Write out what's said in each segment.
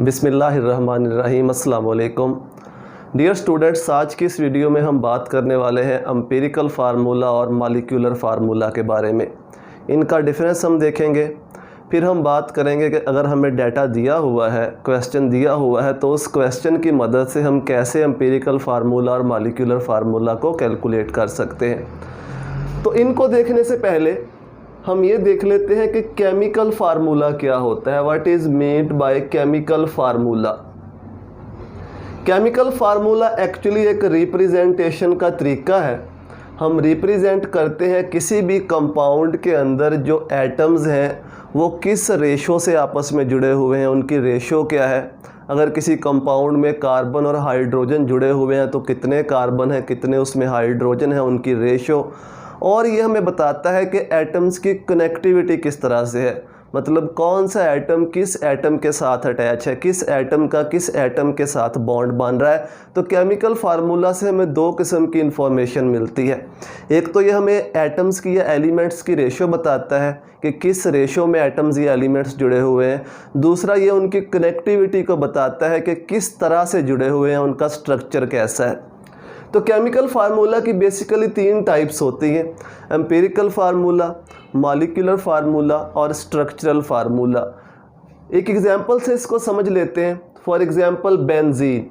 बिस्मिल्लाहिर्रहमानिर्रहीम। अस्सलाम वालेकुम डियर स्टूडेंट्स, आज की इस वीडियो में हम बात करने वाले हैं एम्पिरिकल फार्मूला और मॉलिक्यूलर फार्मूला के बारे में। इनका डिफरेंस हम देखेंगे। फिर हम बात करेंगे कि अगर हमें डाटा दिया हुआ है, क्वेश्चन दिया हुआ है, तो उस क्वेश्चन की मदद से हम कैसे एम्पिरिकल फार्मूला और मॉलिक्यूलर फार्मूला को कैलकुलेट कर सकते हैं। तो इनको देखने से पहले हम ये देख लेते हैं कि केमिकल फार्मूला क्या होता है। What is meant by chemical formula. Chemical formula actually एक रिप्रेजेंटेशन का तरीका है। हम रिप्रेजेंट करते हैं किसी भी कंपाउंड के अंदर जो एटम्स हैं वो किस रेशो से आपस में जुड़े हुए हैं, उनकी रेशो क्या है। अगर किसी कंपाउंड में कार्बन और हाइड्रोजन जुड़े हुए हैं तो कितने कार्बन हैं, कितने उसमें हाइड्रोजन है, उनकी रेशो। और ये हमें बताता है कि एटम्स की कनेक्टिविटी किस तरह से है, मतलब कौन सा एटम किस एटम के साथ अटैच है, किस एटम का किस एटम के साथ बॉन्ड बन रहा है। तो केमिकल फार्मूला से हमें दो किस्म की इंफॉर्मेशन मिलती है। एक तो ये हमें एटम्स की या एलिमेंट्स की रेशो बताता है कि किस रेशो में एटम्स या एलिमेंट्स जुड़े हुए हैं। दूसरा ये उनकी कनेक्टिविटी को बताता है कि किस तरह से जुड़े हुए हैं, उनका स्ट्रक्चर कैसा है। तो केमिकल फार्मूला की बेसिकली तीन टाइप्स होती हैं: एम्पिरिकल फार्मूला, मॉलिक्यूलर फार्मूला और स्ट्रक्चरल फार्मूला। एक एग्जांपल से इसको समझ लेते हैं। For example benzene.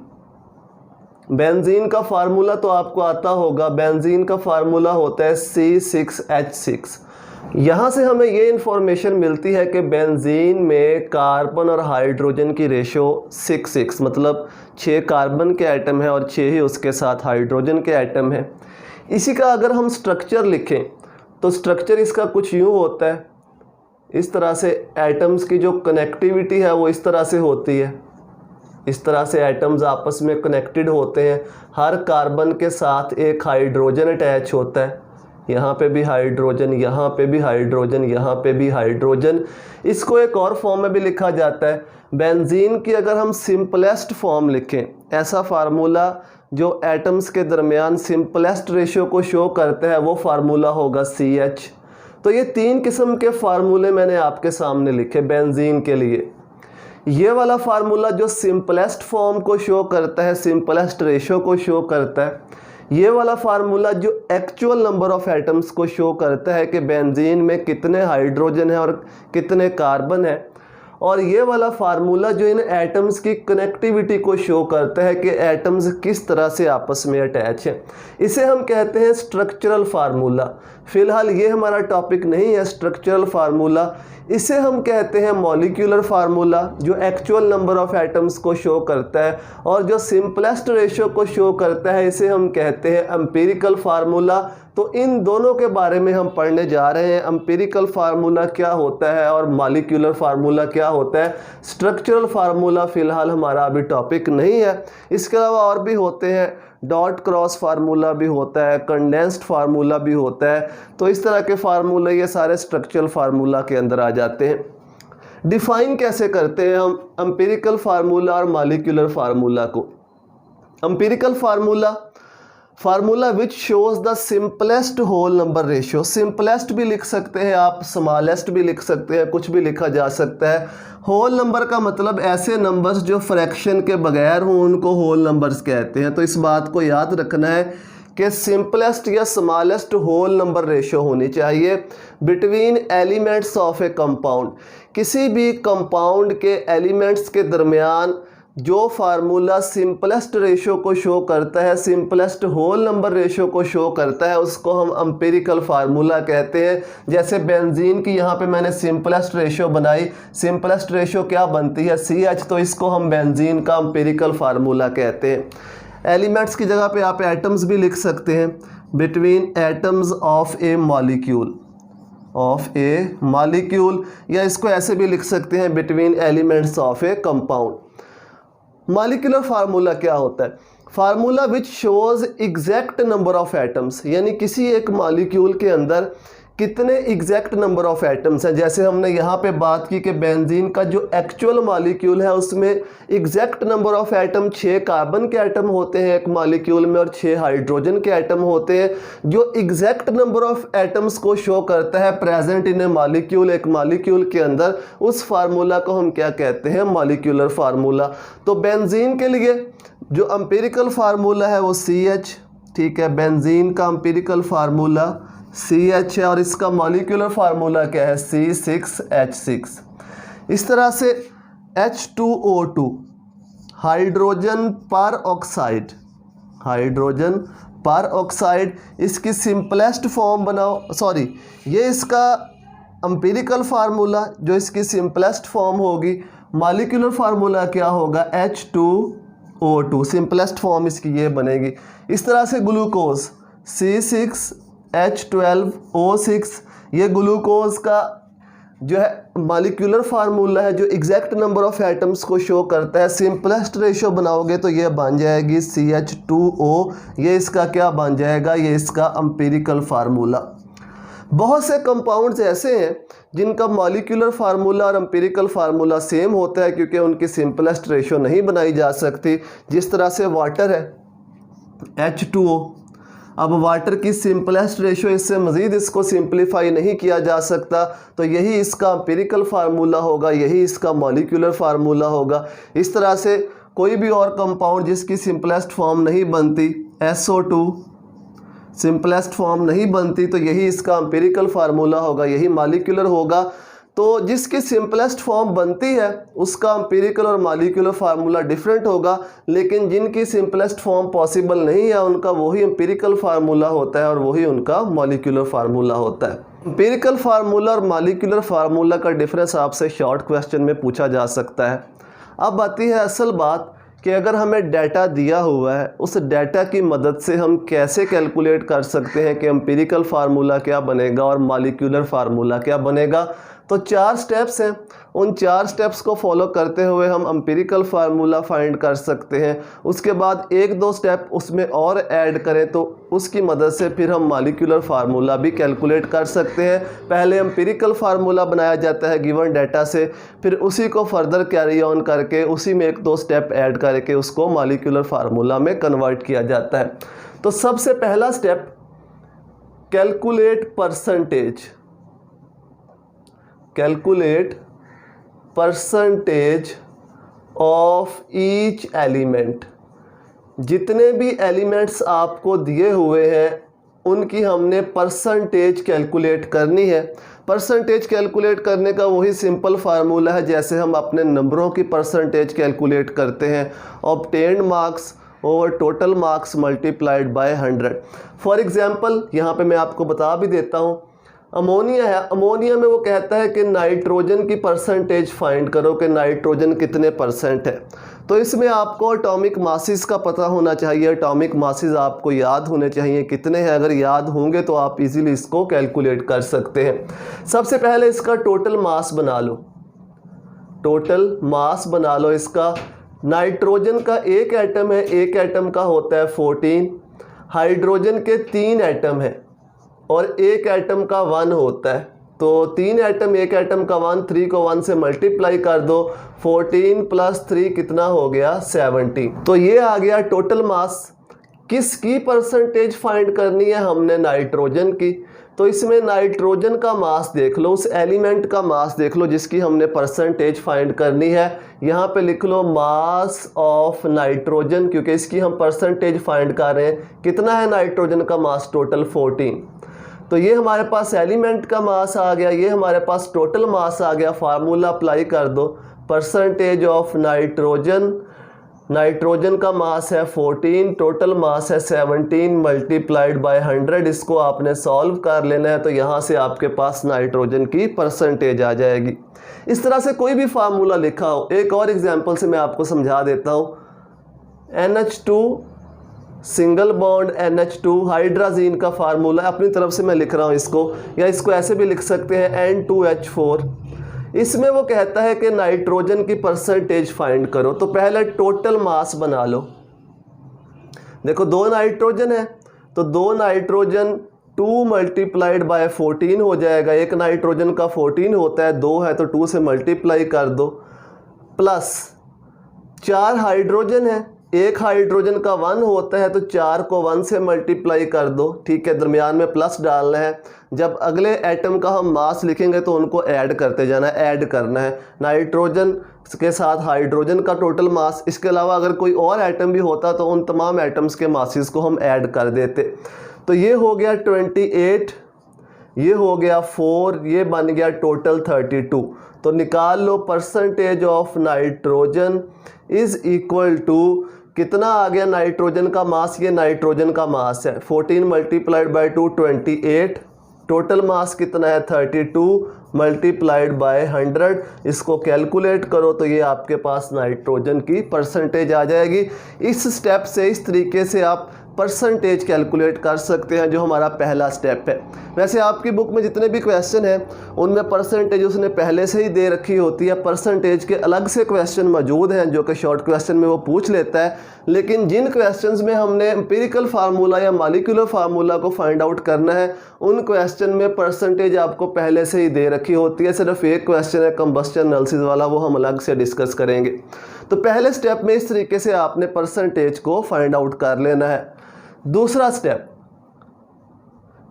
बेंजीन का फार्मूला तो आपको आता होगा। बेंजीन का फार्मूला होता है C6H6। यहाँ से हमें ये इन्फॉर्मेशन मिलती है कि बेंजीन में कार्बन और हाइड्रोजन की रेशो 6:6, मतलब 6 कार्बन के एटम है और 6 ही उसके साथ हाइड्रोजन के एटम है। इसी का अगर हम स्ट्रक्चर लिखें तो स्ट्रक्चर इसका कुछ यूँ होता है। इस तरह से एटम्स की जो कनेक्टिविटी है वो इस तरह से होती है। इस तरह से एटम्स आपस में कनेक्टेड होते हैं। हर कार्बन के साथ एक हाइड्रोजन अटैच होता है। यहाँ पे भी हाइड्रोजन, यहाँ पे भी हाइड्रोजन, यहाँ पे भी हाइड्रोजन। इसको एक और फॉर्म में भी लिखा जाता है। बेंजीन की अगर हम सिंपलेस्ट फॉर्म लिखें, ऐसा फार्मूला जो एटम्स के दरमियान सिंपलेस्ट रेशियो को शो करता है, वो फार्मूला होगा CH। तो ये तीन किस्म के फार्मूले मैंने आपके सामने लिखे बेंजीन के लिए। ये वाला फार्मूला जो सिंपलेस्ट फॉर्म को शो करता है, सिंपलेस्ट रेशियो को शो करता है। ये वाला फार्मूला जो एक्चुअल नंबर ऑफ एटम्स को शो करता है कि बेंजीन में कितने हाइड्रोजन है और कितने कार्बन है। और ये वाला फार्मूला जो इन एटम्स की कनेक्टिविटी को शो करता है कि एटम्स किस तरह से आपस में अटैच हैं। इसे हम कहते हैं स्ट्रक्चरल फार्मूला। फ़िलहाल ये हमारा टॉपिक नहीं है स्ट्रक्चरल फार्मूला। इसे हम कहते हैं मॉलिक्यूलर फार्मूला, जो एक्चुअल नंबर ऑफ एटम्स को शो करता है। और जो सिंपलेस्ट रेशियो को शो करता है, इसे हम कहते हैं एम्पिरिकल फार्मूला। तो इन दोनों के बारे में हम पढ़ने जा रहे हैं। एम्पिरिकल फार्मूला क्या होता है और मॉलिक्यूलर फार्मूला क्या होता है। स्ट्रक्चरल फार्मूला फ़िलहाल हमारा अभी टॉपिक नहीं है। इसके अलावा और भी होते हैं। डॉट क्रॉस फार्मूला भी होता है, कंडेंस्ड फार्मूला भी होता है। तो इस तरह के फार्मूले ये सारे स्ट्रक्चरल फार्मूला के अंदर आ जाते हैं। डिफ़ाइन कैसे करते हैं हम एम्पिरिकल फार्मूला और मॉलिक्यूलर फार्मूला को। Empirical formula which shows the simplest whole number ratio. Simplest भी लिख सकते हैं आप, स्मॉलेस्ट भी लिख सकते हैं, कुछ भी लिखा जा सकता है। होल नंबर का मतलब ऐसे नंबर्स जो फ्रैक्शन के बगैर हों उनको होल नंबर्स कहते हैं। तो इस बात को याद रखना है कि सिंपलेस्ट या स्मॉलेस्ट होल नंबर रेशियो होनी चाहिए between elements of A compound. किसी भी कंपाउंड के एलिमेंट्स के दरमियान जो फार्मूला सिंपलेस्ट रेशियो को शो करता है, सिंपलेस्ट होल नंबर रेशियो को शो करता है, उसको हम एम्पिरिकल फार्मूला कहते हैं। जैसे बेंजीन की यहाँ पे मैंने सिंपलेस्ट रेशियो बनाई। सिंपलेस्ट रेशियो क्या बनती है? CH। तो इसको हम बेंजीन का एम्पिरिकल फार्मूला कहते हैं। एलिमेंट्स की जगह पे आप एटम्स भी लिख सकते हैं। Between atoms of A molecule, या इसको ऐसे भी लिख सकते हैं between elements of A compound. Molecular formula क्या होता है? Formula which shows exact number of atoms, यानी किसी एक मॉलिक्यूल के अंदर कितने एग्जैक्ट नंबर ऑफ एटम्स हैं। जैसे हमने यहाँ पे बात की कि बेंजीन का जो एक्चुअल मॉलिक्यूल है उसमें exact number of atom 6 carbon के एटम होते हैं एक मॉलिक्यूल में और 6 हाइड्रोजन के एटम होते हैं। जो एग्जैक्ट नंबर ऑफ एटम्स को शो करता है प्रेजेंट इन ए मॉलिक्यूल, एक मॉलिक्यूल के अंदर, उस फार्मूला को हम क्या कहते हैं, मॉलिक्यूलर फार्मूला। तो बेंजीन के लिए जो एम्पिरिकल फार्मूला है वो CH, ठीक है, बेंजीन का एम्पिरिकल फार्मूला CH है और इसका मॉलिक्यूलर फार्मूला क्या है, C6H6। इस तरह से H2O2 हाइड्रोजन पर ऑक्साइड, हाइड्रोजन पर ऑक्साइड, इसकी सिंपलेस्ट फॉर्म बनाओ, सॉरी ये इसका एम्पिरिकल फार्मूला, जो इसकी सिंपलेस्ट फॉर्म होगी, मॉलिक्यूलर फार्मूला क्या होगा, H2O2, सिंपलेस्ट फॉर्म इसकी ये बनेगी। इस तरह से ग्लूकोज C6H12O6, ये ग्लूकोज का जो है मॉलिक्यूलर फार्मूला है जो एग्जैक्ट नंबर ऑफ एटम्स को शो करता है। सिंपलेस्ट रेशो बनाओगे तो ये बन जाएगी CH2O, ये इसका क्या बन जाएगा, ये इसका एम्पिरिकल फार्मूला। बहुत से कंपाउंड्स ऐसे हैं जिनका मॉलिक्यूलर फार्मूला और एम्पिरिकल फार्मूला सेम होता है क्योंकि उनकी सिंपलेस्ट रेशो नहीं बनाई जा सकती। जिस तरह से वाटर है H2O, अब वाटर की सिंपलेस्ट रेशो, इससे मज़ीद इसको सिंप्लीफाई नहीं किया जा सकता, तो यही इसका एम्पिरिकल फार्मूला होगा, यही इसका मॉलिक्यूलर फार्मूला होगा। इस तरह से कोई भी और कंपाउंड जिसकी सिंपलेस्ट फॉर्म नहीं बनती, SO2 सिंपलेस्ट फॉर्म नहीं बनती, तो यही इसका एम्पिरिकल फार्मूला होगा, यही मॉलिक्यूलर होगा। तो जिसकी सिंपलेस्ट फॉर्म बनती है उसका एम्पिरिकल और मॉलिक्यूलर फार्मूला डिफरेंट होगा, लेकिन जिनकी सिंपलेस्ट फॉर्म पॉसिबल नहीं है उनका वही एम्पिरिकल फार्मूला होता है और वही उनका मॉलिक्यूलर फार्मूला होता है। एम्पिरिकल फार्मूला और मॉलिक्यूलर फार्मूला का डिफरेंस आपसे शॉर्ट क्वेश्चन में पूछा जा सकता है। अब आती है असल बात कि अगर हमें डाटा दिया हुआ है, उस डाटा की मदद से हम कैसे कैलकुलेट कर सकते हैं कि एम्पिरिकल फार्मूला क्या बनेगा और मॉलिक्यूलर फार्मूला क्या बनेगा। तो 4 स्टेप्स हैं, उन 4 स्टेप्स को फॉलो करते हुए हम एम्पिरिकल फार्मूला फाइंड कर सकते हैं। उसके बाद 1-2 स्टेप उसमें और ऐड करें तो उसकी मदद से फिर हम मॉलिक्यूलर फार्मूला भी कैलकुलेट कर सकते हैं। पहले एम्पिरिकल फार्मूला बनाया जाता है गिवन डाटा से, फिर उसी को फर्दर कैरी ऑन करके उसी में 1-2 स्टेप ऐड करके उसको मॉलिक्यूलर फार्मूला में कन्वर्ट किया जाता है। तो सबसे पहला step, calculate percentage, calculate percentage of each element. जितने भी एलिमेंट्स आपको दिए हुए हैं उनकी हमने परसेंटेज कैलकुलेट करनी है। परसेंटेज कैलकुलेट करने का वही सिंपल फार्मूला है जैसे हम अपने नंबरों की परसेंटेज कैलकुलेट करते हैं, obtained marks over total marks multiplied by 100। For example यहाँ पे मैं आपको बता भी देता हूँ, अमोनिया है, अमोनिया में वो कहता है कि नाइट्रोजन की परसेंटेज फाइंड करो कि नाइट्रोजन कितने परसेंट है। तो इसमें आपको एटॉमिक मासेस का पता होना चाहिए, एटॉमिक मासेस आपको याद होने चाहिए कितने हैं। अगर याद होंगे तो आप इजीली इसको कैलकुलेट कर सकते हैं। सबसे पहले इसका टोटल मास बना लो, टोटल मास बना लो इसका। नाइट्रोजन का एक एटम है, एक एटम का होता है 14, हाइड्रोजन के 3 एटम हैं और एक एटम का 1 होता है, तो 3 एटम, एक एटम का 1, 3 को 1 से मल्टीप्लाई कर दो, 14 + 3 कितना हो गया, 70। तो ये आ गया टोटल मास। किसकी परसेंटेज फाइंड करनी है हमने, नाइट्रोजन की। तो इसमें नाइट्रोजन का मास देख लो, उस एलिमेंट का मास देख लो जिसकी हमने परसेंटेज फाइंड करनी है। यहाँ पे लिख लो मास ऑफ नाइट्रोजन, क्योंकि इसकी हम परसेंटेज फाइंड कर रहे हैं। कितना है नाइट्रोजन का मास, टोटल 14। तो ये हमारे पास एलिमेंट का मास आ गया, ये हमारे पास टोटल मास आ गया। फार्मूला अप्लाई कर दो, परसेंटेज ऑफ नाइट्रोजन, नाइट्रोजन का मास है 14, टोटल मास है 17 मल्टीप्लाइड बाय 100। इसको आपने सॉल्व कर लेना है, तो यहाँ से आपके पास नाइट्रोजन की परसेंटेज आ जाएगी। इस तरह से कोई भी फार्मूला लिखा हो, एक और एग्जांपल से मैं आपको समझा देता हूँ। NH2 single bond NH2 hydrazine का फार्मूला अपनी तरफ से मैं लिख रहा हूँ इसको, या इसको ऐसे भी लिख सकते हैं N2H4। इसमें वो कहता है कि नाइट्रोजन की परसेंटेज फाइंड करो। तो पहले टोटल मास बना लो। देखो 2 नाइट्रोजन है, तो 2 नाइट्रोजन 2 मल्टीप्लाइड बाय 14 हो जाएगा। एक नाइट्रोजन का 14 होता है, 2 है तो 2 से मल्टीप्लाई कर दो, प्लस 4 हाइड्रोजन है, एक हाइड्रोजन का 1 होता है तो 4 को 1 से मल्टीप्लाई कर दो, ठीक है, दरमियान में प्लस डालना है। जब अगले एटम का हम मास लिखेंगे तो उनको ऐड करते जाना है, ऐड करना है नाइट्रोजन के साथ हाइड्रोजन का टोटल मास। इसके अलावा अगर कोई और एटम भी होता तो उन तमाम एटम्स के मासेस को हम ऐड कर देते। तो ये हो गया 28, ये हो गया 4, ये बन गया टोटल 32। तो निकाल लो percentage of nitrogen is equal to, कितना आ गया नाइट्रोजन का मास, ये नाइट्रोजन का मास है 14 मल्टीप्लाइड बाय 2 28, टोटल मास कितना है 32 मल्टीप्लाइड बाय 100। इसको कैलकुलेट करो तो ये आपके पास नाइट्रोजन की परसेंटेज आ जाएगी। इस स्टेप से, इस तरीके से आप परसेंटेज कैलकुलेट कर सकते हैं, जो हमारा पहला स्टेप है। वैसे आपकी बुक में जितने भी क्वेश्चन हैं उनमें परसेंटेज उसने पहले से ही दे रखी होती है। परसेंटेज के अलग से क्वेश्चन मौजूद हैं जो कि शॉर्ट क्वेश्चन में वो पूछ लेता है, लेकिन जिन क्वेश्चंस में हमने एम्पिरिकल फार्मूला या मॉलिक्यूलर फार्मूला को फाइंड आउट करना है उन क्वेश्चन में परसेंटेज आपको पहले से ही दे रखी होती है। सिर्फ एक क्वेश्चन है कंबस्शन एनालिसिस वाला, वो हम अलग से डिस्कस करेंगे। तो पहले स्टेप में इस तरीके से आपने परसेंटेज को फाइंड आउट कर लेना है। दूसरा स्टेप,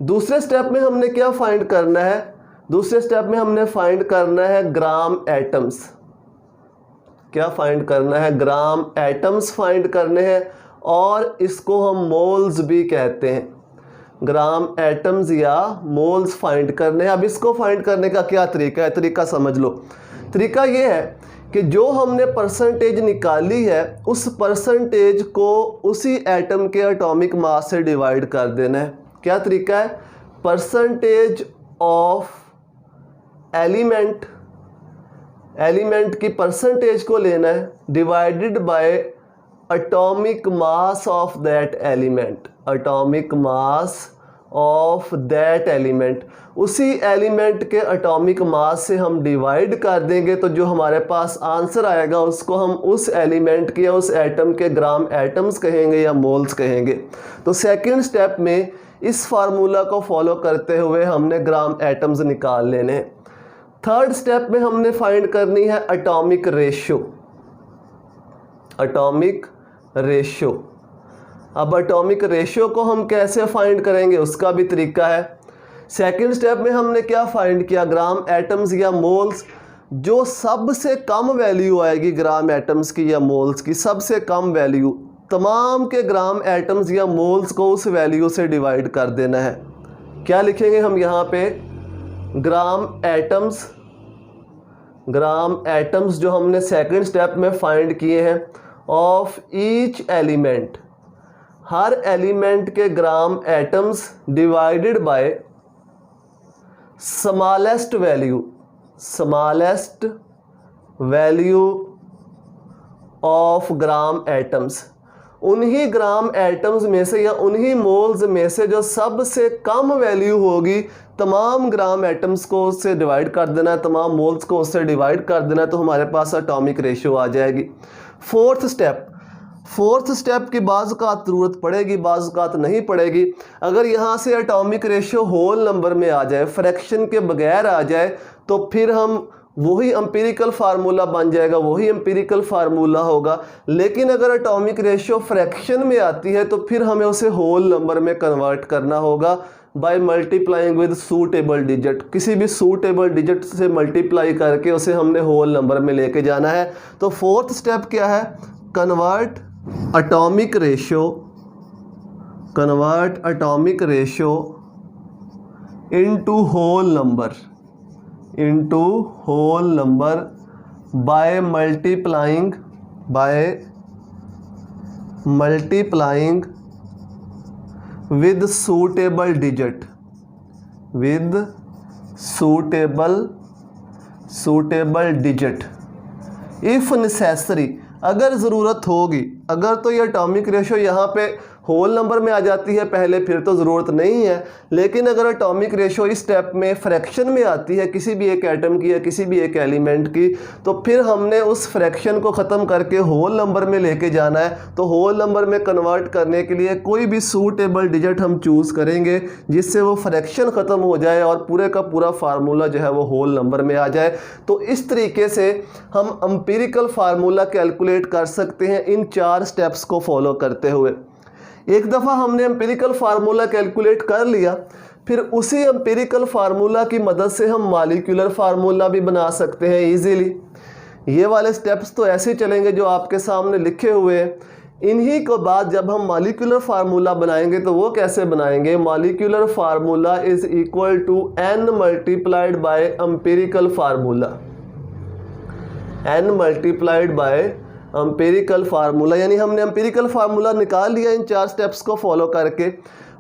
दूसरे स्टेप में हमने क्या फाइंड करना है, दूसरे स्टेप में हमने फाइंड करना है ग्राम एटम्स। क्या फाइंड करना है, ग्राम एटम्स फाइंड करने हैं, और इसको हम मोल्स भी कहते हैं। ग्राम एटम्स या मोल्स फाइंड करने हैं। अब इसको फाइंड करने का क्या तरीका है, तरीका समझ लो। तरीका ये है कि जो हमने परसेंटेज निकाली है उस परसेंटेज को उसी एटम के एटॉमिक मास से डिवाइड कर देना है। क्या तरीका है, परसेंटेज ऑफ एलिमेंट, एलिमेंट की परसेंटेज को लेना है divided by atomic mass of that element, atomic mass of that element. उसी एलिमेंट के एटॉमिक मास से हम डिवाइड कर देंगे तो जो हमारे पास आंसर आएगा उसको हम उस एलिमेंट के या उस एटम के ग्राम एटम्स कहेंगे या मोल्स कहेंगे। तो सेकंड स्टेप में इस फार्मूला को फॉलो करते हुए हमने ग्राम एटम्स निकाल लेने हैं। थर्ड स्टेप में हमने फाइंड करनी है एटॉमिक रेशियो, एटॉमिक रेशियो। अब एटॉमिक रेशियो को हम कैसे फाइंड करेंगे उसका भी तरीका है। सेकंड स्टेप में हमने क्या फाइंड किया, ग्राम एटम्स या मोल्स। जो सबसे कम वैल्यू आएगी ग्राम एटम्स की या मोल्स की, सबसे कम वैल्यू, तमाम के ग्राम एटम्स या मोल्स को उस वैल्यू से डिवाइड कर देना है। क्या लिखेंगे हम यहाँ पे, ग्राम एटम्स, ग्राम एटम्स जो हमने सेकंड स्टेप में फाइंड किए हैं ऑफ ईच एलिमेंट, हर एलिमेंट के gram atoms divided by smallest value, smallest value of gram atoms. उन्हीं ग्राम एटम्स में से या उन्हीं मोल्स में से जो सबसे कम वैल्यू होगी तमाम ग्राम एटम्स को उससे डिवाइड कर देना है, तमाम मोल्स को उससे डिवाइड कर देना है, तो हमारे पास एटॉमिक रेशियो आ जाएगी। फोर्थ स्टेप, फोर्थ स्टेप की बाज़-औक़ात ज़रूरत पड़ेगी, बाज़-औक़ात नहीं पड़ेगी। अगर यहाँ से एटॉमिक रेशियो होल नंबर में आ जाए, फ्रैक्शन के बगैर आ जाए, तो फिर हम वही एम्पिरिकल फार्मूला बन जाएगा, वही एम्पिरिकल फार्मूला होगा। लेकिन अगर एटॉमिक रेशियो फ्रैक्शन में आती है तो फिर हमें उसे होल नंबर में कन्वर्ट करना होगा bye multiplying with suitable digit. किसी भी सूटेबल डिजिट से मल्टीप्लाई करके उसे हमने होल नंबर में लेके जाना है। तो फोर्थ स्टेप क्या है, convert atomic ratio, convert atomic ratio into whole number, into whole number by multiplying, by multiplying with suitable digit, with suitable, suitable digit. If necessary, अगर ज़रूरत होगी, अगर तो ये एटॉमिक रेशियो यहाँ पे होल नंबर में आ जाती है पहले फिर तो ज़रूरत नहीं है, लेकिन अगर एटॉमिक रेशो इस स्टेप में फ्रैक्शन में आती है किसी भी एक एटम की या किसी भी एक एलिमेंट की, तो फिर हमने उस फ्रैक्शन को ख़त्म करके होल नंबर में लेके जाना है। तो होल नंबर में कन्वर्ट करने के लिए कोई भी सूटेबल डिजिट हम चूज़ करेंगे जिससे वो फ्रैक्शन ख़त्म हो जाए और पूरे का पूरा फार्मूला जो है वो होल नंबर में आ जाए। तो इस तरीके से हम एम्पिरिकल फार्मूला कैलकुलेट कर सकते हैं इन 4 स्टेप्स को फॉलो करते हुए। एक दफ़ा हमने एम्पिरिकल फार्मूला कैलकुलेट कर लिया, फिर उसी एम्पिरिकल फार्मूला की मदद से हम मॉलिक्यूलर फार्मूला भी बना सकते हैं इजीली। ये वाले स्टेप्स तो ऐसे चलेंगे जो आपके सामने लिखे हुए हैं। इन्हीं को बाद जब हम मॉलिक्यूलर फार्मूला बनाएंगे तो वो कैसे बनाएंगे? Molecular formula is equal to n multiplied by empirical formula, n multiplied by empirical formula, यानी हमने एम्पिरिकल फार्मूला निकाल लिया इन 4 स्टेप्स को फॉलो करके।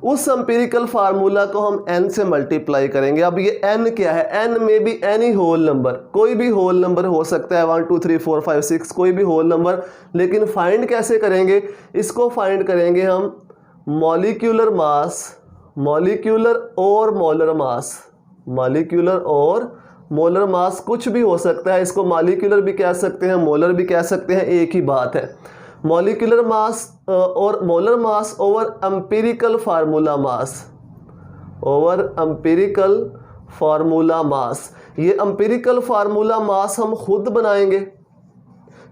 उस एम्पिरिकल फार्मूला को हम n से मल्टीप्लाई करेंगे। अब ये n क्या है? n में भी एनी होल नंबर, कोई भी होल नंबर हो सकता है, 1 2 3 4 5 6 कोई भी होल नंबर। लेकिन फाइंड कैसे करेंगे? इसको फाइंड करेंगे हम मॉलिक्यूलर मास, मॉलिक्यूलर और मोलर मास, मॉलिक्यूलर और मोलर मास कुछ भी हो सकता है। इसको मॉलिक्यूलर भी कह सकते हैं, मोलर भी कह सकते हैं, एक ही बात है। मॉलिक्यूलर मास और molar mass over empirical formula mass, over empirical formula mass. ये एम्पिरिकल फार्मूला मास हम खुद बनाएंगे।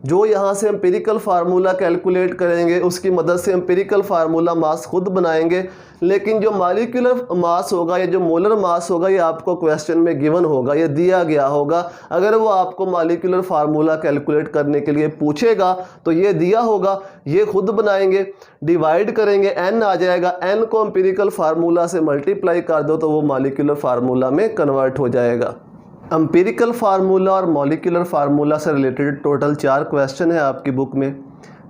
जो यहाँ से एम्पिरिकल फार्मूला कैलकुलेट करेंगे उसकी मदद से एम्पिरिकल फार्मूला मास खुद बनाएंगे। लेकिन जो मॉलिक्यूलर मास होगा या जो मोलर मास होगा ये आपको क्वेश्चन में गिवन होगा, ये दिया गया होगा। अगर वो आपको मॉलिक्यूलर फार्मूला कैलकुलेट करने के लिए पूछेगा तो ये दिया होगा, ये खुद बनाएंगे, डिवाइड करेंगे, n आ जाएगा, n को एम्पिरिकल फार्मूला से मल्टीप्लाई कर दो तो वो मॉलिक्यूलर फार्मूला में कन्वर्ट हो जाएगा। एम्पिरिकल फार्मूला और मॉलिक्यूलर फार्मूला से रिलेटेड टोटल 4 क्वेश्चन है आपकी बुक में,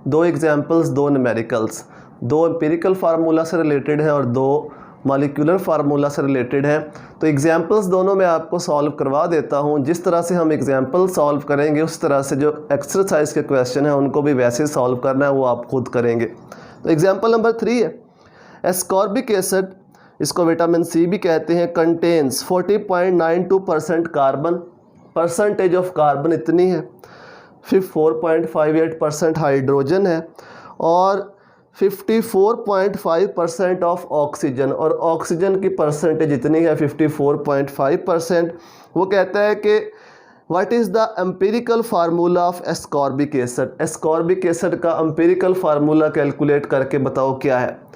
2 एग्जाम्पल्स 2 न्यूमेरिकल्स, 2 एम्पिरिकल फार्मूला से रिलेटेड है और 2 मॉलिक्यूलर फार्मूला से रिलेटेड है। तो एग्जाम्पल्स दोनों मैं आपको सॉल्व करवा देता हूँ। जिस तरह से हम एग्जाम्पल सॉल्व करेंगे उस तरह से जो एक्सरसाइज के क्वेश्चन हैं उनको भी वैसे सॉल्व करना है, वो आप खुद करेंगे। तो एग्जाम्पल नंबर 3 है, एस्कॉर्बिक एसिड, इसको विटामिन सी भी कहते हैं, contains 40.92% carbon, percentage of carbon इतनी है, फिर 4.58% हाइड्रोजन है और 54.5% ऑफ ऑक्सीजन, और ऑक्सीजन की परसेंटेज इतनी है 54.5%। वो कहता है कि what is the empirical formula of ascorbic acid, ascorbic acid का एम्पिरिकल फार्मूला कैलकुलेट करके बताओ क्या है।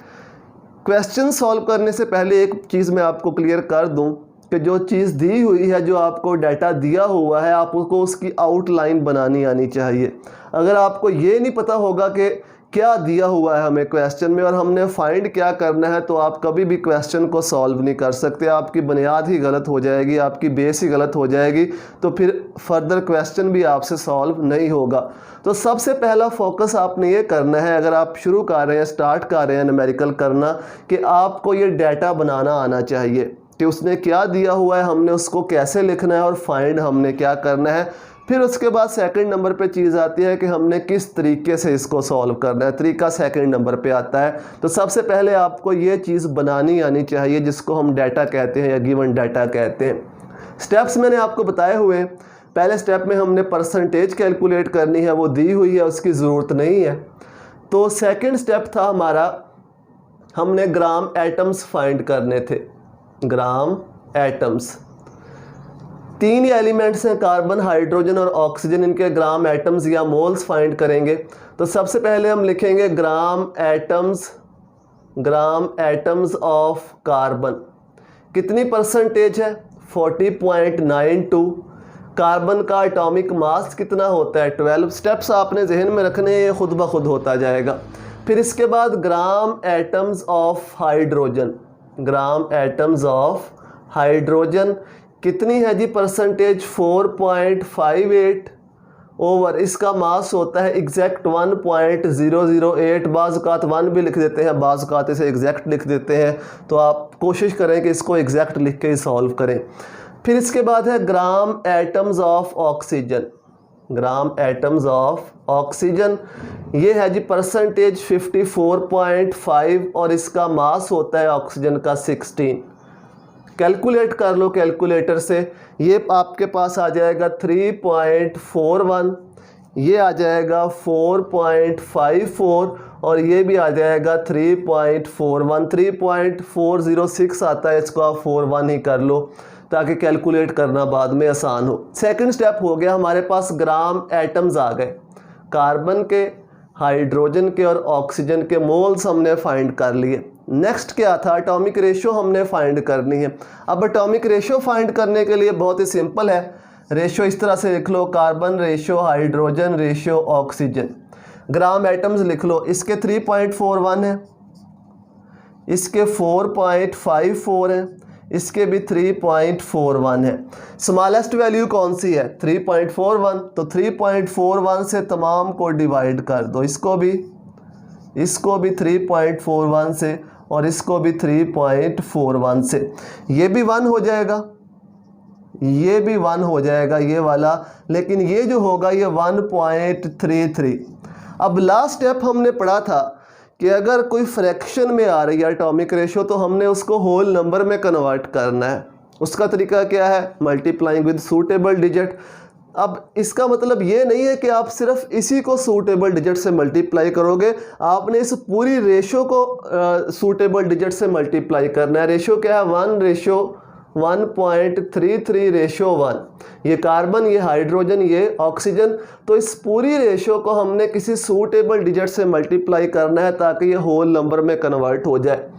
क्वेश्चन सॉल्व करने से पहले एक चीज़ मैं आपको क्लियर कर दूं कि जो चीज़ दी हुई है, जो आपको डाटा दिया हुआ है, आपको उसकी आउटलाइन बनानी आनी चाहिए। अगर आपको ये नहीं पता होगा कि क्या दिया हुआ है हमें क्वेश्चन में और हमने फाइंड क्या करना है, तो आप कभी भी क्वेश्चन को सॉल्व नहीं कर सकते। आपकी बुनियाद ही गलत हो जाएगी, आपकी बेस ही गलत हो जाएगी, तो फिर फर्दर क्वेश्चन भी आपसे सॉल्व नहीं होगा। तो सबसे पहला फोकस आपने ये करना है, अगर आप शुरू कर रहे हैं, स्टार्ट कर रहे हैं न्यूमेरिकल करना, कि आपको ये डाटा बनाना आना चाहिए कि उसने क्या दिया हुआ है, हमने उसको कैसे लिखना है और फाइंड हमने क्या करना है। फिर उसके बाद सेकंड नंबर पे चीज़ आती है कि हमने किस तरीके से इसको सॉल्व करना है, तरीका सेकंड नंबर पे आता है। तो सबसे पहले आपको ये चीज़ बनानी आनी चाहिए जिसको हम डाटा कहते हैं या गिवन डाटा कहते हैं। स्टेप्स मैंने आपको बताए हुए हैं। पहले स्टेप में हमने परसेंटेज कैलकुलेट करनी है, वो दी हुई है, उसकी ज़रूरत नहीं है। तो सेकंड स्टेप था हमारा, हमने ग्राम एटम्स फाइंड करने थे, ग्राम एटम्स। 3 एलिमेंट्स हैं, कार्बन, हाइड्रोजन और ऑक्सीजन, इनके ग्राम एटम्स या मोल्स फाइंड करेंगे। तो सबसे पहले हम लिखेंगे ग्राम एटम्स ऑफ कार्बन। कितनी परसेंटेज है? 40.92। कार्बन का एटॉमिक मास कितना होता है? 12। स्टेप्स आपने जहन में रखने, ये खुद ब खुद होता जाएगा। फिर इसके बाद gram atoms of hydrogen, gram atoms of hydrogen कितनी है जी? परसेंटेज 4.58 ओवर, इसका मास होता है एग्जैक्ट 1.008। बाज़-औक़ात 1 भी लिख देते हैं, बाज़-औक़ात इसे एग्जैक्ट लिख देते हैं। तो आप कोशिश करें कि इसको एग्जैक्ट लिख के ही सॉल्व करें। फिर इसके बाद है gram atoms of oxygen, gram atoms of oxygen. ये है जी परसेंटेज 54.5 और इसका मास होता है ऑक्सीजन का 16। कैलकुलेट कर लो कैलकुलेटर से, ये आपके पास आ जाएगा 3.41, ये आ जाएगा 4.54 और ये भी आ जाएगा 3.41। 3.406 आता है, इसको आप 41 ही कर लो ताकि कैलकुलेट करना बाद में आसान हो। सेकंड स्टेप हो गया, हमारे पास ग्राम एटम्स आ गए, कार्बन के, हाइड्रोजन के और ऑक्सीजन के मोल्स हमने फाइंड कर लिए। नेक्स्ट क्या था, एटॉमिक रेशो हमने फाइंड करनी है। अब एटॉमिक रेशो फाइंड करने के लिए बहुत ही सिंपल है, रेशो इस तरह से लिख लो, carbon ratio, hydrogen ratio, oxygen. Gram atoms लिख लो, इसके 3.41 है, इसके 4.54 है, इसके भी 3.41 है। स्मॉलेस्ट वैल्यू कौन सी है, 3.41, तो 3.41 से तमाम को डिवाइड कर दो, इसको भी 3.41 से और इसको भी 3.41 से। ये भी 1 हो जाएगा, ये भी 1 हो जाएगा ये वाला, लेकिन ये जो होगा ये 1.33। अब लास्ट स्टेप हमने पढ़ा था कि अगर कोई फ्रैक्शन में आ रही है एटॉमिक रेशो तो हमने उसको होल नंबर में कन्वर्ट करना है। उसका तरीका क्या है, मल्टीप्लाइंग विद सूटेबल डिजिट। अब इसका मतलब ये नहीं है कि आप सिर्फ इसी को सूटेबल डिजिट से मल्टीप्लाई करोगे, आपने इस पूरी रेशो को सूटेबल डिजिट से मल्टीप्लाई करना है। रेशो क्या है, 1:1.33 रेशो 1। ये कार्बन, ये हाइड्रोजन, ये ऑक्सीजन, तो इस पूरी रेशो को हमने किसी सूटेबल डिजिट से मल्टीप्लाई करना है ताकि ये होल नंबर में कन्वर्ट हो जाए।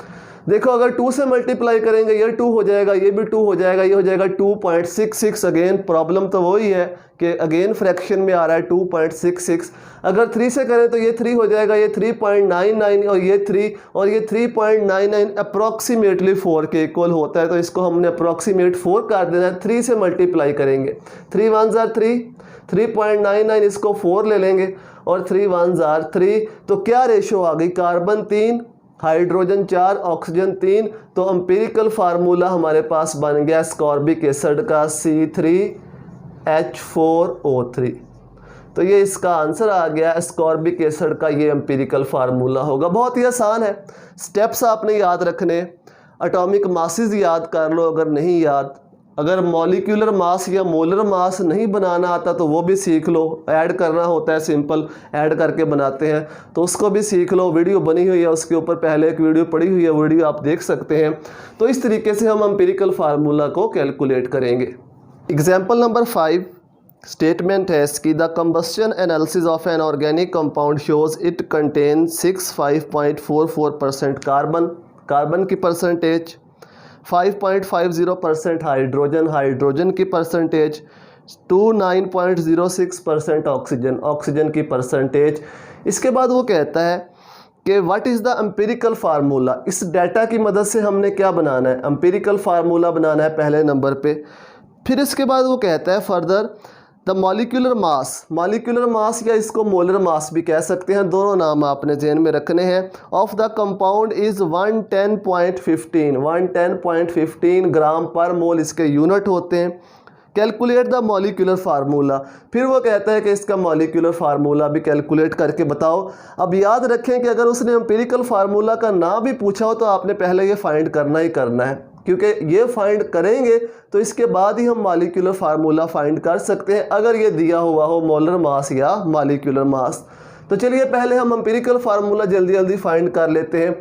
देखो अगर 2 से मल्टीप्लाई करेंगे ये 2 हो जाएगा, ये भी 2 हो जाएगा, ये हो जाएगा 2.66। अगेन प्रॉब्लम तो वही है कि अगेन फ्रैक्शन में आ रहा है 2.66। अगर 3 से करें तो ये 3 हो जाएगा, ये 3.99 और ये 3 और ये 3.99 अप्रॉक्सीमेटली 4 के इक्वल होता है, तो इसको हमने अप्रॉक्सीमेट 4 कर देना है। 3 से मल्टीप्लाई करेंगे, 3 1s are 3, 3.99 इसको 4 ले लेंगे और 3 1s are 3। तो क्या रेशो आ गई, कार्बन 3, हाइड्रोजन 4, ऑक्सीजन 3। तो एम्पिरिकल फार्मूला हमारे पास बन गया एस्कॉर्बिक एसिड का C3H4O3। तो ये इसका आंसर आ गया, एस्कॉर्बिक एसिड का ये एम्पिरिकल फार्मूला होगा। बहुत ही आसान है, स्टेप्स आपने याद रखने, एटॉमिक मासेस याद कर लो अगर नहीं याद। अगर मॉलिक्यूलर मास या मोलर मास नहीं बनाना आता तो वो भी सीख लो, ऐड करना होता है, सिंपल ऐड करके बनाते हैं, तो उसको भी सीख लो। वीडियो बनी हुई है, उसके ऊपर पहले एक वीडियो पड़ी हुई है, वीडियो आप देख सकते हैं। तो इस तरीके से हम एम्पिरिकल फार्मूला को कैलकुलेट करेंगे। एग्जाम्पल नंबर 5 स्टेटमेंट है इसकी, the combustion analysis of an organic compound shows it contain 65.44% carbon, carbon की परसेंटेज, 5.50% हाइड्रोजन, हाइड्रोजन की परसेंटेज, 29.06% ऑक्सीजन, ऑक्सीजन की परसेंटेज। इसके बाद वो कहता है कि what is the empirical formula. इस डाटा की मदद से हमने क्या बनाना है, एम्पिरिकल फार्मूला बनाना है पहले नंबर पे। फिर इसके बाद वो कहता है further the molecular mass, molecular mass या इसको मोलर मास भी कह सकते हैं, दोनों नाम आपने ज़हन में रखने हैं, ऑफ द कंपाउंड इज़ 110.15 ग्राम पर मोल इसके यूनिट होते हैं। कैलकुलेट द मॉलिक्यूलर फार्मूला, फिर वो कहता है कि इसका मॉलिक्यूलर फार्मूला भी कैलकुलेट करके बताओ। अब याद रखें कि अगर उसने एम्पिरिकल फार्मूला का नाम भी पूछा हो तो आपने पहले ये फाइंड करना ही करना है, क्योंकि ये फाइंड करेंगे तो इसके बाद ही हम मॉलिक्यूलर फार्मूला फाइंड कर सकते हैं अगर ये दिया हुआ हो मोलर मास या मॉलिक्यूलर मास। तो चलिए पहले हम एम्पिरिकल फार्मूला जल्दी जल्दी फाइंड कर लेते हैं।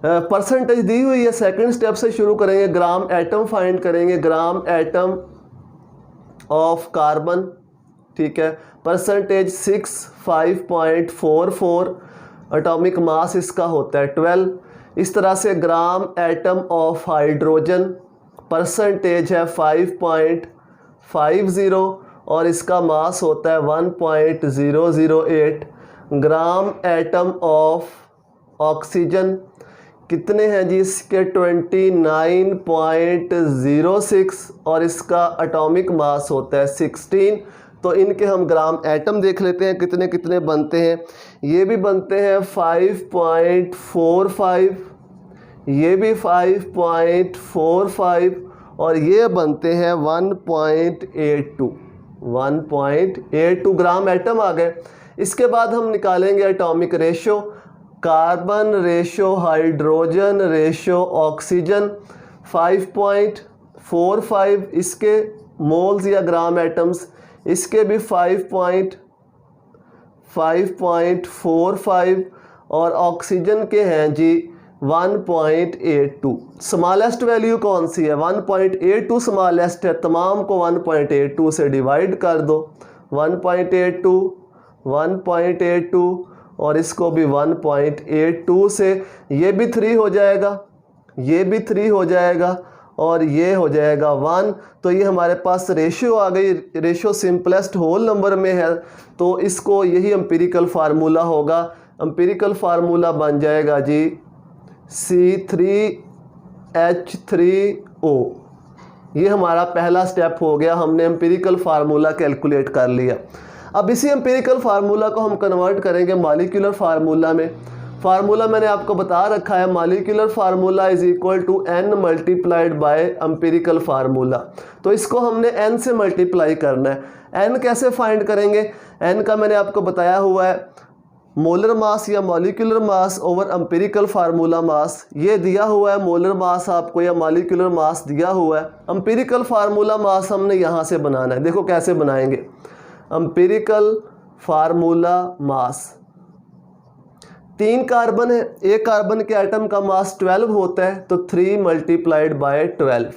परसेंटेज दी हुई है, सेकंड स्टेप से शुरू करेंगे, ग्राम एटम फाइंड करेंगे, ग्राम एटम ऑफ कार्बन, ठीक है, परसेंटेज 65.44, एटॉमिक मास इसका होता है 12। इस तरह से gram atom of hydrogen, percentage है 5.50 और इसका मास होता है 1.008। ग्राम एटम ऑफ ऑक्सीजन कितने हैं जी, इसके 29.06 और इसका एटॉमिक मास होता है 16। तो इनके हम ग्राम एटम देख लेते हैं कितने कितने बनते हैं। ये भी बनते हैं 5.45, ये भी 5.45 और ये बनते हैं 1.82, 1.82 ग्राम एटम आ गए। इसके बाद हम निकालेंगे atomic ratio, carbon ratio, hydrogen ratio, oxygen 5.45, इसके मोल्स या ग्राम एटम्स, इसके भी 5.45 और ऑक्सीजन के हैं जी 1.82। स्मॉलेस्ट वैल्यू कौन सी है? 1.82 स्मॉलेस्ट है, तमाम को 1.82 से डिवाइड कर दो। 1.82 और इसको भी 1.82 से, ये भी 3 हो जाएगा, ये भी 3 हो जाएगा और ये हो जाएगा 1। तो ये हमारे पास रेशियो आ गई। रेशियो सिंपलेस्ट होल नंबर में है, तो इसको यही एम्पिरिकल फार्मूला होगा। एम्पिरिकल फार्मूला बन जाएगा जी C3H3O। ये हमारा पहला स्टेप हो गया, हमने एम्पिरिकल फार्मूला कैलकुलेट कर लिया। अब इसी एम्पिरिकल फार्मूला को हम कन्वर्ट करेंगे मॉलिक्यूलर फार्मूला में। फार्मूला मैंने आपको बता रखा है, molecular formula is equal to n multiplied by empirical formula. तो इसको हमने n से मल्टीप्लाई करना है। n कैसे फाइंड करेंगे? n का मैंने आपको बताया हुआ है, मोलर मास या molecular mass over empirical formula mass. ये दिया हुआ है मोलर मास आपको या मॉलिक्यूलर मास दिया हुआ है। एम्पिरिकल फार्मूला मास हमने यहाँ से बनाना है। देखो कैसे बनाएंगे। एम्पिरिकल फार्मूला मास, 3 कार्बन है, एक कार्बन के एटम का मास 12 होता है, तो 3 मल्टीप्लाइड बाय 12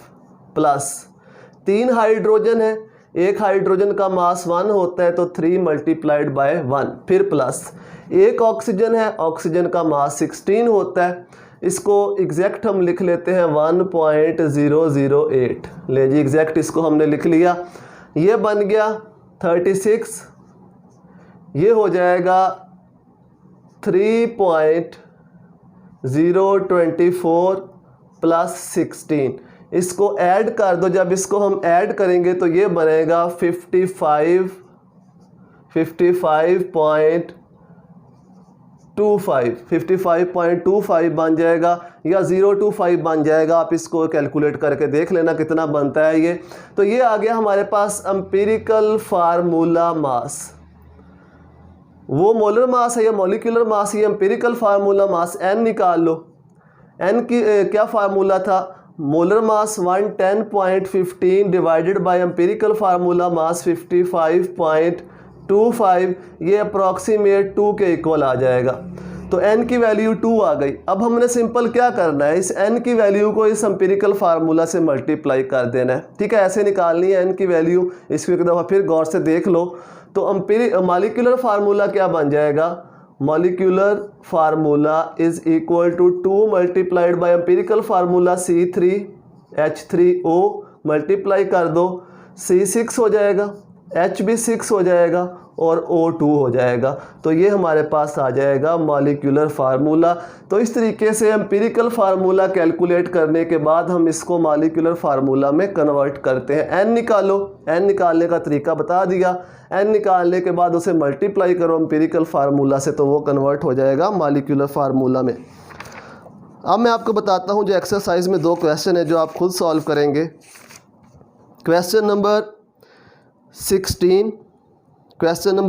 प्लस 3 हाइड्रोजन है, एक हाइड्रोजन का मास 1 होता है, तो 3 मल्टीप्लाइड बाय 1 फिर प्लस। एक ऑक्सीजन है, ऑक्सीजन का मास 16 होता है, इसको एग्जैक्ट हम लिख लेते हैं 1.008। ले जी एग्जैक्ट इसको हमने लिख लिया। ये बन गया 36, ये हो जाएगा 3.024 प्लस 16। इसको ऐड कर दो, जब इसको हम ऐड करेंगे तो ये बनेगा 55.25 बन जाएगा या 025 बन जाएगा। आप इसको कैलकुलेट करके देख लेना कितना बनता है ये। तो ये आ गया हमारे पास एम्पिरिकल फार्मूला मास। वो मोलर मास है या मॉलिक्यूलर मास, ये एम्पिरिकल फार्मूला मास। n निकाल लो। n की क्या फार्मूला था? Molar mass 110.15 divided by empirical formula mass 55.25, ये अप्रॉक्सीमेट 2 के इक्वल आ जाएगा। तो n की वैल्यू 2 आ गई। अब हमने सिंपल क्या करना है, इस n की वैल्यू को इस एम्पिरिकल फार्मूला से मल्टीप्लाई कर देना है। ठीक है, ऐसे निकालनी है n की वैल्यू। इसको एक दफ़ा फिर गौर से देख लो। तो मॉलिक्यूलर फार्मूला क्या बन जाएगा? Molecular formula is equal to 2 multiplied by empirical formula C3H3O multiply कर दो, C6 हो जाएगा, H भी 6 हो जाएगा और O2 हो जाएगा। तो ये हमारे पास आ जाएगा मॉलिक्यूलर फार्मूला। तो इस तरीके से एम्पिरिकल फार्मूला कैलकुलेट करने के बाद हम इसको मॉलिक्यूलर फार्मूला में कन्वर्ट करते हैं। n निकालो, n निकालने का तरीका बता दिया। n निकालने के बाद उसे मल्टीप्लाई करो एम्पिरिकल फार्मूला से, तो वो कन्वर्ट हो जाएगा मॉलिक्यूलर फार्मूला में। अब मैं आपको बताता हूँ जो एक्सरसाइज में 2 क्वेश्चन है जो आप खुद सॉल्व करेंगे। क्वेश्चन नंबर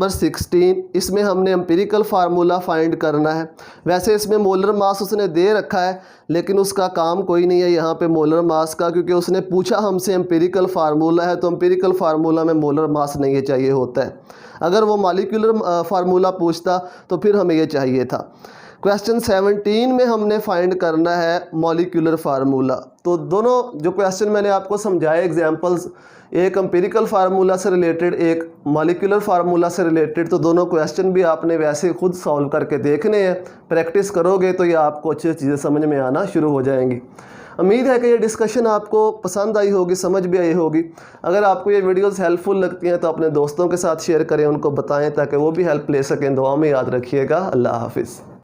16, इसमें हमने एम्पिरिकल फार्मूला फाइंड करना है। वैसे इसमें मोलर मास उसने दे रखा है, लेकिन उसका काम कोई नहीं है यहाँ पे मोलर मास का, क्योंकि उसने पूछा हमसे एम्पिरिकल फार्मूला है, तो एम्पिरिकल फार्मूला में मोलर मास नहीं चाहिए होता है। अगर वो मॉलिक्यूलर फार्मूला पूछता तो फिर हमें ये चाहिए था। क्वेश्चन 17 में हमने फाइंड करना है मॉलिक्यूलर फार्मूला। तो दोनों जो क्वेश्चन मैंने आपको समझाए एग्जांपल्स, एक एम्पिरिकल फार्मूला से रिलेटेड, एक मॉलिक्यूलर फार्मूला से रिलेटेड, तो दोनों क्वेश्चन भी आपने वैसे खुद सॉल्व करके देखने हैं। प्रैक्टिस करोगे तो ये आपको अच्छी चीज़ें समझ में आना शुरू हो जाएंगी। उम्मीद है कि ये डिस्कशन आपको पसंद आई होगी, समझ भी आई होगी। अगर आपको ये वीडियोस हेल्पफुल लगती हैं तो अपने दोस्तों के साथ शेयर करें, उनको बताएं ताकि वो भी हेल्प ले सकें। दुआ में याद रखिएगा। अल्लाह हाफिज़।